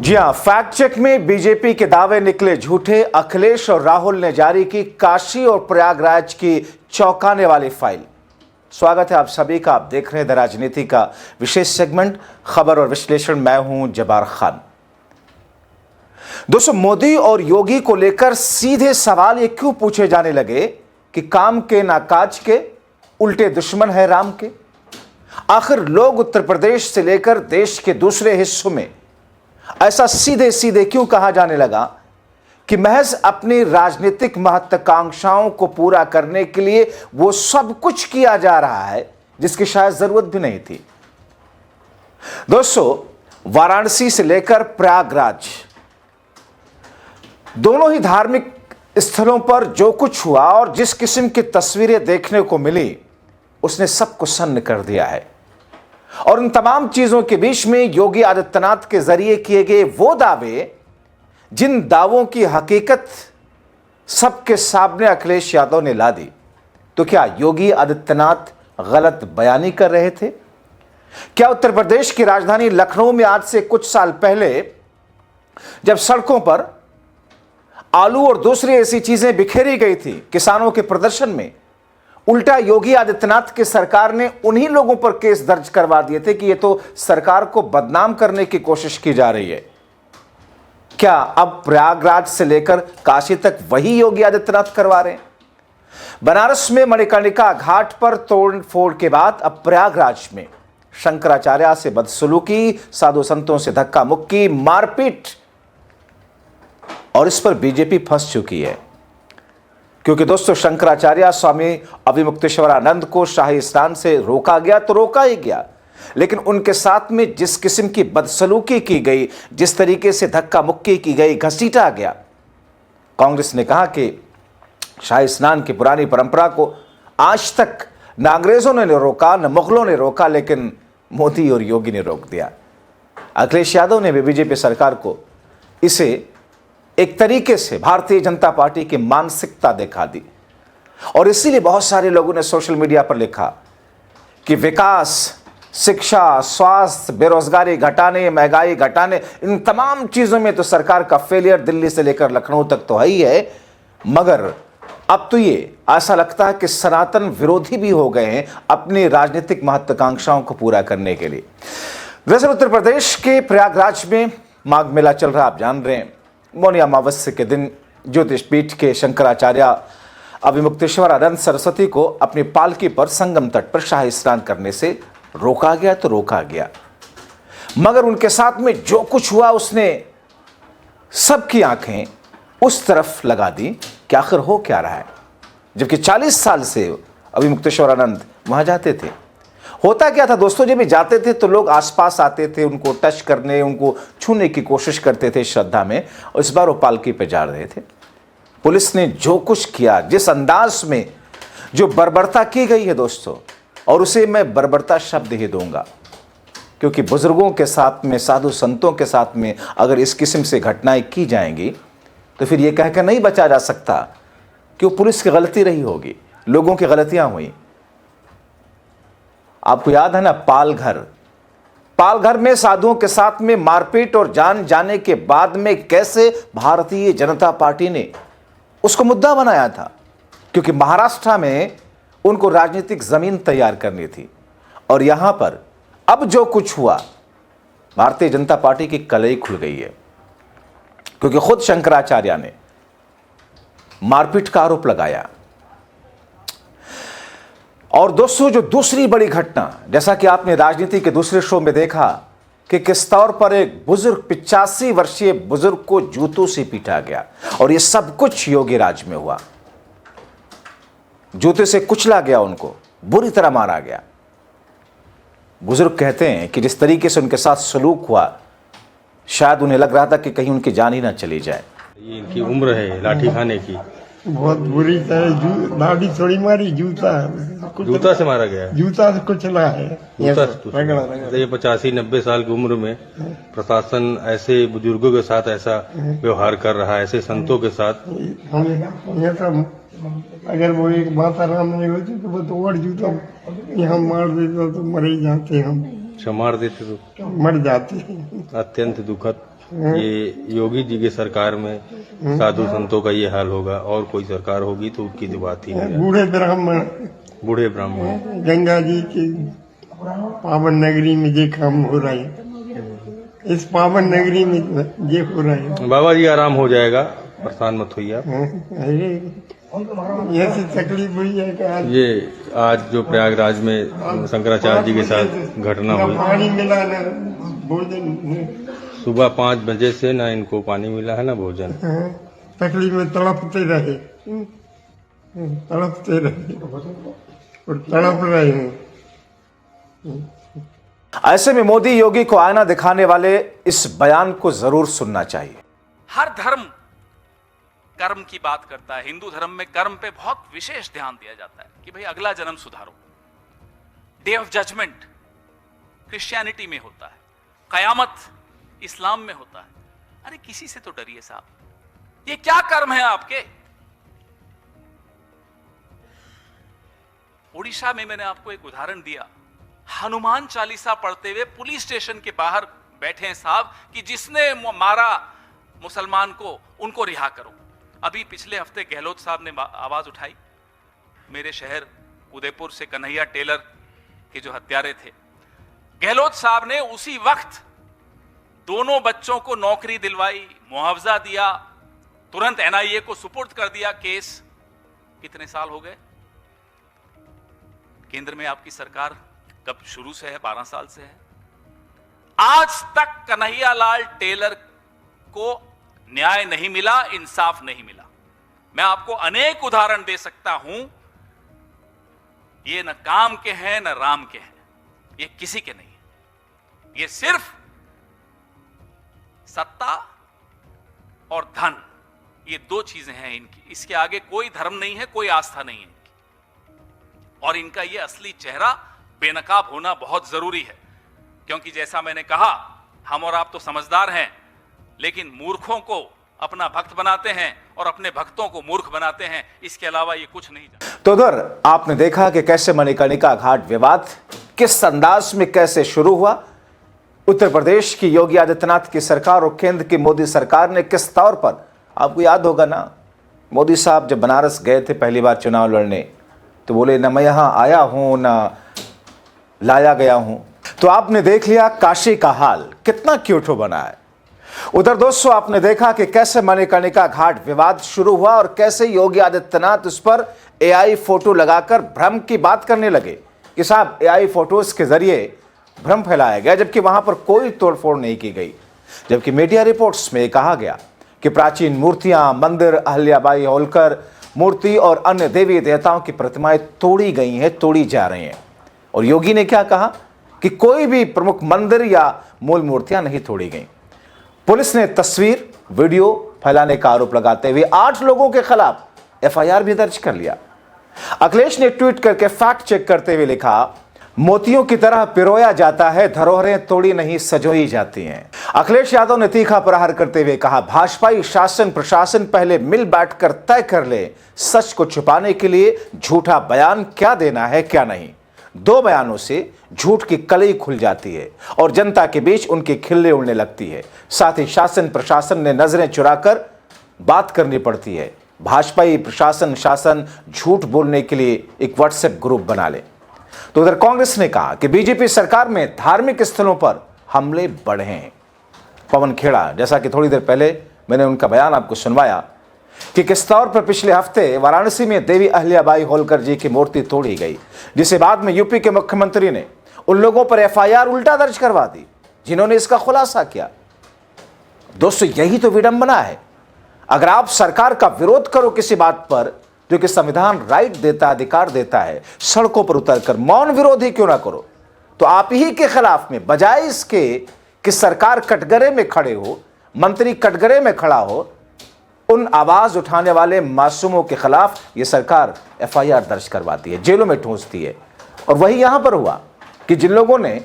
जी हां, fact check में BJP के दावे निकले झूठे। अखिलेश और राहुल ने जारी की काशी और प्रयागराज की चौंकाने वाली फाइल। स्वागत है आप सभी का। आप देख रहे हैं द राजनीति का विशेष सेगमेंट खबर और विश्लेषण। मैं हूं जब्बार खान। दोस्तों, मोदी और योगी को लेकर सीधे सवाल ये क्यों पूछे जाने लगे कि काम के ना काज के, उल्टे दुश्मन है राम के। आखिर लोग उत्तर प्रदेश से लेकर देश के दूसरे हिस्सों में ऐसा सीधे सीधे क्यों कहा जाने लगा कि महज अपनी राजनीतिक महत्वाकांक्षाओं को पूरा करने के लिए वो सब कुछ किया जा रहा है जिसकी शायद जरूरत भी नहीं थी। दोस्तों, वाराणसी से लेकर प्रयागराज दोनों ही धार्मिक स्थलों पर जो कुछ हुआ और जिस किस्म की तस्वीरें देखने को मिली उसने सबको सन्न कर दिया है। और उन तमाम चीजों के बीच में योगी आदित्यनाथ के जरिए किए गए वो दावे, जिन दावों की हकीकत सबके सामने अखिलेश यादव ने ला दी। तो क्या योगी आदित्यनाथ गलत बयानी कर रहे थे? क्या उत्तर प्रदेश की राजधानी लखनऊ में आज से कुछ साल पहले जब सड़कों पर आलू और दूसरी ऐसी चीजें बिखेरी गई थी किसानों के प्रदर्शन में, उल्टा योगी आदित्यनाथ की सरकार ने उन्हीं लोगों पर केस दर्ज करवा दिए थे कि ये तो सरकार को बदनाम करने की कोशिश की जा रही है? क्या अब प्रयागराज से लेकर काशी तक वही योगी आदित्यनाथ करवा रहे हैं? बनारस में मणिकर्णिका घाट पर तोड़ फोड़ के बाद अब प्रयागराज में शंकराचार्य से बदसलूकी, साधु संतों से धक्का मुक्की, मारपीट, और इस पर बीजेपी फंस चुकी है। क्योंकि दोस्तों, शंकराचार्य स्वामी अभिमुक्तेश्वरानंद को शाही स्नान से रोका गया तो रोका ही गया, लेकिन उनके साथ में जिस किस्म की बदसलूकी की गई, जिस तरीके से धक्का मुक्की की गई, घसीटा गया, कांग्रेस ने कहा कि शाही स्नान की पुरानी परंपरा को आज तक न अंग्रेजों ने रोका, न मुगलों ने रोका, लेकिन मोदी और योगी ने रोक दिया। अखिलेश यादव ने भी बीजेपी सरकार को इसे एक तरीके से भारतीय जनता पार्टी की मानसिकता दिखा दी। और इसीलिए बहुत सारे लोगों ने सोशल मीडिया पर लिखा कि विकास, शिक्षा, स्वास्थ्य, बेरोजगारी घटाने, महंगाई घटाने, इन तमाम चीजों में तो सरकार का फेलियर दिल्ली से लेकर लखनऊ तक तो है ही है, मगर अब तो ये ऐसा लगता है कि सनातन विरोधी भी हो गए हैं अपनी राजनीतिक महत्वाकांक्षाओं को पूरा करने के लिए। दरअसल उत्तर प्रदेश के प्रयागराज में माघ मेला चल रहा, आप जान रहे हैं। मौनी अमावस्या के दिन ज्योतिष पीठ के शंकराचार्य अभिमुक्तेश्वरानंद सरस्वती को अपनी पालकी पर संगम तट पर शाही स्नान करने से रोका गया तो रोका गया, मगर उनके साथ में जो कुछ हुआ उसने सबकी आंखें उस तरफ लगा दी कि आखिर हो क्या रहा है। जबकि 40 साल से अभिमुक्तेश्वरानंद वहां जाते थे। होता क्या था दोस्तों, जब भी जाते थे तो लोग आसपास आते थे, उनको टच करने, उनको छूने की कोशिश करते थे श्रद्धा में, और इस बार वो पालकी पे जा रहे थे। पुलिस ने जो कुछ किया, जिस अंदाज में जो बर्बरता की गई है दोस्तों, और उसे मैं बर्बरता शब्द ही दूंगा, क्योंकि बुजुर्गों के साथ में, साधु संतों के साथ में अगर इस किस्म से घटनाएं की जाएंगी तो फिर ये कहकर नहीं बचा जा सकता कि वो पुलिस की गलती रही होगी, लोगों की गलतियां हुई। आपको याद है ना, पालघर में साधुओं के साथ में मारपीट और जान जाने के बाद में कैसे भारतीय जनता पार्टी ने उसको मुद्दा बनाया था, क्योंकि महाराष्ट्र में उनको राजनीतिक जमीन तैयार करनी थी। और यहां पर अब जो कुछ हुआ, भारतीय जनता पार्टी की कलई खुल गई है, क्योंकि खुद शंकराचार्य ने मारपीट का आरोप लगाया। और दोस्तों, जो दूसरी बड़ी घटना, जैसा कि आपने राजनीति के दूसरे शो में देखा कि किस तौर पर एक बुजुर्ग 85 वर्षीय बुजुर्ग को जूतों से पीटा गया, और ये सब कुछ योगी राज में हुआ। जूते से कुचला गया, उनको बुरी तरह मारा गया। बुजुर्ग कहते हैं कि जिस तरीके से उनके साथ सलूक हुआ, शायद उन्हें लग रहा था कि कहीं उनकी जान ही ना चली जाए। ये इनकी उम्र है लाठी खाने की। बहुत बुरी तरह दाढ़ी थोड़ी मारी, जूता से मारा गया है। जूता से कुचला है, जूता से रगड़ा रगड़ा। ये 85-90 साल की उम्र में प्रशासन ऐसे बुजुर्गों के साथ ऐसा व्यवहार कर रहा है, ऐसे संतों के साथ। हम ये सब अगर वो एक माता राम नहीं होती तो वो तो और जूता यहाँ मार देता तो मर ही जाते हम। अच्छा, मार देते तो मर जाते। अत्यंत दुखद। ये योगी जी की सरकार में साधु संतों का ये हाल होगा, और कोई सरकार होगी तो उनकी तो बात ही नहीं। बूढ़े ब्राह्मण गंगा जी की पावन नगरी में ये काम हो रहा है, इस पावन नगरी में ये हो रहा है। बाबा जी आराम हो जाएगा, परेशान मत होइए आप। ऐसी तकलीफ हुई है कि ये आज जो प्रयागराज में शंकराचार्य जी के साथ घटना हुई, पानी मिला न भोजन, सुबह 5 बजे से ना इनको पानी मिला है ना भोजन। तकलीफ में तड़पते रहे और तड़प रहे हैं। ऐसे में मोदी योगी को आईना दिखाने वाले इस बयान को जरूर सुनना चाहिए। हर धर्म कर्म की बात करता है। हिंदू धर्म में कर्म पे बहुत विशेष ध्यान दिया जाता है कि भाई अगला जन्म सुधारो। डे ऑफ जजमेंट क्रिश्चियनिटी में होता है, कयामत इस्लाम में होता है। अरे किसी से तो डरिए साहब, ये क्या कर्म है आपके? उड़ीसा में मैंने आपको एक उदाहरण दिया, हनुमान चालीसा पढ़ते हुए पुलिस स्टेशन के बाहर बैठे हैं साहब कि जिसने मारा मुसलमान को उनको रिहा करो। अभी पिछले हफ्ते गहलोत साहब ने आवाज उठाई, मेरे शहर उदयपुर से कन्हैया टेलर के जो हत्यारे थे, गहलोत साहब ने उसी वक्त दोनों बच्चों को नौकरी दिलवाई, मुआवजा दिया, तुरंत एनआईए को सुपुर्द कर दिया केस। कितने साल हो गए? केंद्र में आपकी सरकार कब शुरू से है? 12 साल से है। आज तक कन्हैया लाल टेलर को न्याय नहीं मिला, इंसाफ नहीं मिला। मैं आपको अनेक उदाहरण दे सकता हूं। ये न काम के हैं न राम के हैं, ये किसी के नहीं है। ये सिर्फ सत्ता और धन, ये 2 चीजें हैं इनकी। इसके आगे कोई धर्म नहीं है, कोई आस्था नहीं है इनकी। और इनका ये असली चेहरा बेनकाब होना बहुत जरूरी है, क्योंकि जैसा मैंने कहा, हम और आप तो समझदार हैं, लेकिन मूर्खों को अपना भक्त बनाते हैं और अपने भक्तों को मूर्ख बनाते हैं। इसके अलावा ये कुछ नहीं जानते। तो उधर आपने देखा कि कैसे मणिकर्णिका घाट विवाद किस अंदाज में कैसे शुरू हुआ। उत्तर प्रदेश की योगी आदित्यनाथ की सरकार और केंद्र की मोदी सरकार ने किस तौर पर, आपको याद होगा ना, मोदी साहब जब बनारस गए थे पहली बार चुनाव लड़ने, तो बोले ना मैं यहां आया हूं ना लाया गया हूं। तो आपने देख लिया काशी का हाल कितना क्यूट बना है। उधर दोस्तों आपने देखा कि कैसे मणिकर्णिका घाट विवाद शुरू हुआ और कैसे योगी आदित्यनाथ उस पर एआई फोटो लगाकर भ्रम की बात करने लगे कि साहब एआई फोटोज के जरिए भ्रम फैलाया गया, जबकि वहां पर कोई तोड़फोड़ नहीं की गई। जबकि मीडिया रिपोर्ट्स में कहा गया कि प्राचीन मूर्तियां, मंदिर, अहल्याबाई होलकर मूर्ति और अन्य देवी देवताओं की प्रतिमाएं तोड़ी गई हैं, तोड़ी जा रही हैं। और योगी ने क्या कहा कि कोई भी प्रमुख मंदिर या मूल मूर्तियां नहीं तोड़ी गई। पुलिस ने तस्वीर, वीडियो फैलाने का आरोप लगाते हुए 8 लोगों के खिलाफ एफआईआर भी दर्ज कर लिया। अखिलेश ने ट्वीट करके फैक्ट चेक करते हुए लिखा, मोतियों की तरह पिरोया जाता है, धरोहरें तोड़ी नहीं सजोई जाती हैं। अखिलेश यादव ने तीखा प्रहार करते हुए कहा, भाजपाई शासन प्रशासन पहले मिल बैठकर तय कर ले सच को छुपाने के लिए झूठा बयान क्या देना है क्या नहीं। 2 बयानों से झूठ की कलई खुल जाती है और जनता के बीच उनकी खिल्ली उड़ने लगती है। साथ ही शासन प्रशासन ने नजरें चुराकर बात करनी पड़ती है। भाजपाई प्रशासन शासन झूठ बोलने के लिए एक व्हाट्सएप ग्रुप बना ले। तो उधर कांग्रेस ने कहा कि बीजेपी सरकार में धार्मिक स्थलों पर हमले बढ़े हैं। पवन खेड़ा, जैसा कि थोड़ी देर पहले मैंने उनका बयान आपको सुनवाया कि किस तौर पर पिछले हफ्ते वाराणसी में देवी अहल्याबाई होलकर जी की मूर्ति तोड़ी गई, जिसे बाद में यूपी के मुख्यमंत्री ने उन लोगों पर एफआईआर उल्टा दर्ज करवा दी जिन्होंने इसका खुलासा किया। दोस्तों यही तो विडंबना है। अगर आप सरकार का विरोध करो किसी बात पर जो कि संविधान राइट देता, अधिकार देता है, सड़कों पर उतरकर मौन विरोध ही क्यों ना करो, तो आप ही के खिलाफ में बजाय इसके कि सरकार कटघरे में खड़े हो, मंत्री कटघरे में खड़ा हो, उन आवाज उठाने वाले मासूमों के खिलाफ ये सरकार FIR दर्ज करवाती है, जेलों में ठूंसती है। और वही यहां पर हुआ कि जिन लोगों ने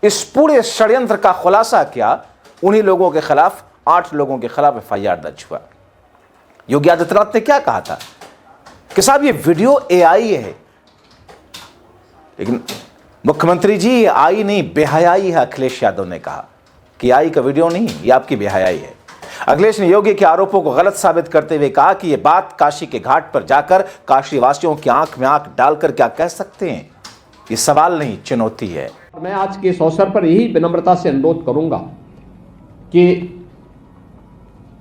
इस पूरे षड्यंत्र का खुलासा किया, उन्हीं लोगों के खिलाफ 8 लोगों के खिलाफ FIR दर्ज हुआ। योगी आदित्यनाथ ने क्या कहा था कि साहब ये वीडियो AI है, लेकिन मुख्यमंत्री जी ये AI नहीं बेहयाई है। अखिलेश यादव ने कहा कि AI का वीडियो नहीं, ये आपकी बेहयाई है। अखिलेश ने योगी के आरोपों को गलत साबित करते हुए कहा कि यह बात काशी के घाट पर जाकर काशी वासियों की आंख में आंख डालकर क्या कह सकते हैं, ये सवाल नहीं चुनौती है। मैं आज के इस अवसर पर यही विनम्रता से अनुरोध करूंगा कि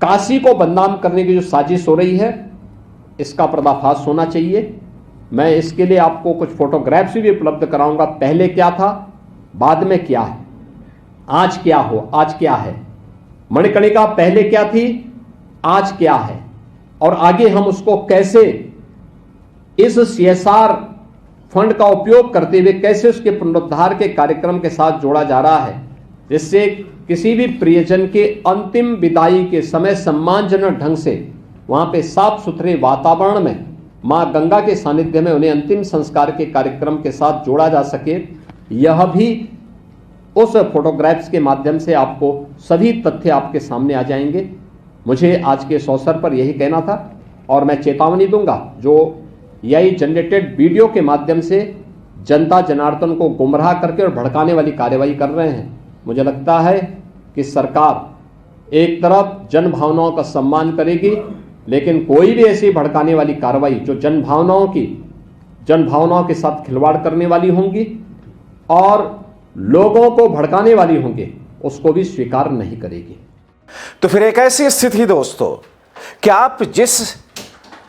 काशी को बदनाम करने की जो साजिश हो रही है, इसका पर्दाफाश होना चाहिए। मैं इसके लिए आपको कुछ फोटोग्राफ्स भी उपलब्ध कराऊंगा, पहले क्या था, बाद में क्या है, आज क्या है। मणिकर्णिका पहले क्या थी, आज क्या है, और आगे हम उसको कैसे इस CSR फंड का उपयोग करते हुए कैसे उसके पुनरुद्धार के कार्यक्रम के साथ जोड़ा जा रहा है, जिससे किसी भी प्रियजन के अंतिम विदाई के समय सम्मानजनक ढंग से वहां पे साफ सुथरे वातावरण में मां गंगा के सानिध्य में उन्हें अंतिम संस्कार के कार्यक्रम के साथ जोड़ा जा सके। यह भी उस फोटोग्राफ्स के माध्यम से आपको सभी तथ्य आपके सामने आ जाएंगे। मुझे आज के इस अवसर पर यही कहना था, और मैं चेतावनी दूंगा जो AI जनरेटेड वीडियो के माध्यम से जनता जनार्दन को गुमराह करके और भड़काने वाली कार्रवाई कर रहे हैं। मुझे लगता है कि सरकार एक तरफ जन भावनाओं का सम्मान करेगी, लेकिन कोई भी ऐसी भड़काने वाली कार्रवाई जो जन भावनाओं के साथ खिलवाड़ करने वाली होंगी और लोगों को भड़काने वाली होंगी, उसको भी स्वीकार नहीं करेगी। तो फिर एक ऐसी स्थिति दोस्तों कि आप जिस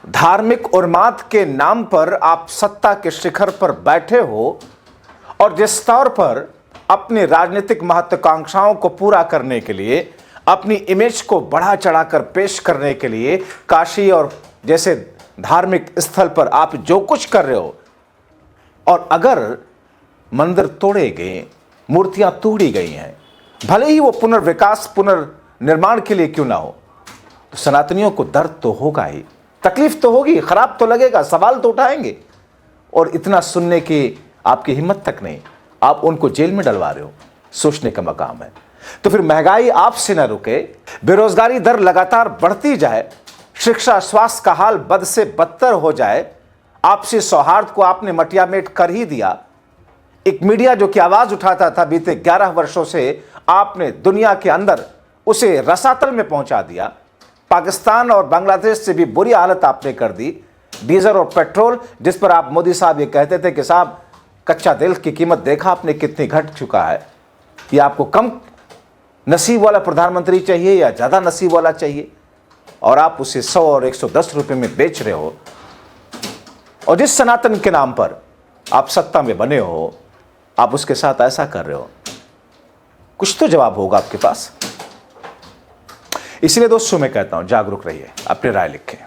धार्मिक उन्माद के नाम पर आप सत्ता के शिखर पर बैठे हो और जिस तौर पर अपनी राजनीतिक महत्वाकांक्षाओं को पूरा करने के लिए, अपनी इमेज को बढ़ा चढ़ाकर पेश करने के लिए काशी और जैसे धार्मिक स्थल पर आप जो कुछ कर रहे हो, और अगर मंदिर तोड़े गए, मूर्तियां तोड़ी गई हैं, भले ही वो पुनर्विकास पुनर्निर्माण के लिए क्यों ना हो, तो सनातनियों को दर्द तो होगा ही, तकलीफ तो होगी, खराब तो लगेगा, सवाल तो उठाएंगे। और इतना सुनने की आपकी हिम्मत तक नहीं, आप उनको जेल में डलवा रहे हो, सोचने का मकाम है। तो फिर महंगाई आपसे न रुके, बेरोजगारी दर लगातार बढ़ती जाए, शिक्षा स्वास्थ्य का हाल बद से बदतर हो जाए, आपसी सौहार्द को आपने मटियामेट कर ही दिया। एक मीडिया जो कि आवाज उठाता था बीते 11 वर्षों से, आपने दुनिया के अंदर उसे रसातल में पहुंचा दिया। पाकिस्तान और बांग्लादेश से भी बुरी हालत आपने कर दी। डीजल और पेट्रोल, जिस पर आप मोदी साहब ये कहते थे कि साहब कच्चा तेल की कीमत देखा आपने कितनी घट चुका है, ये आपको कम नसीब वाला प्रधानमंत्री चाहिए या ज्यादा नसीब वाला चाहिए, और आप उसे 100 और 110 रुपए में बेच रहे हो। और जिस सनातन के नाम पर आप सत्ता में बने हो, आप उसके साथ ऐसा कर रहे हो, कुछ तो जवाब होगा आपके पास। इसलिए दोस्तों मैं कहता हूं, जागरूक रहिए, अपनी राय लिखें।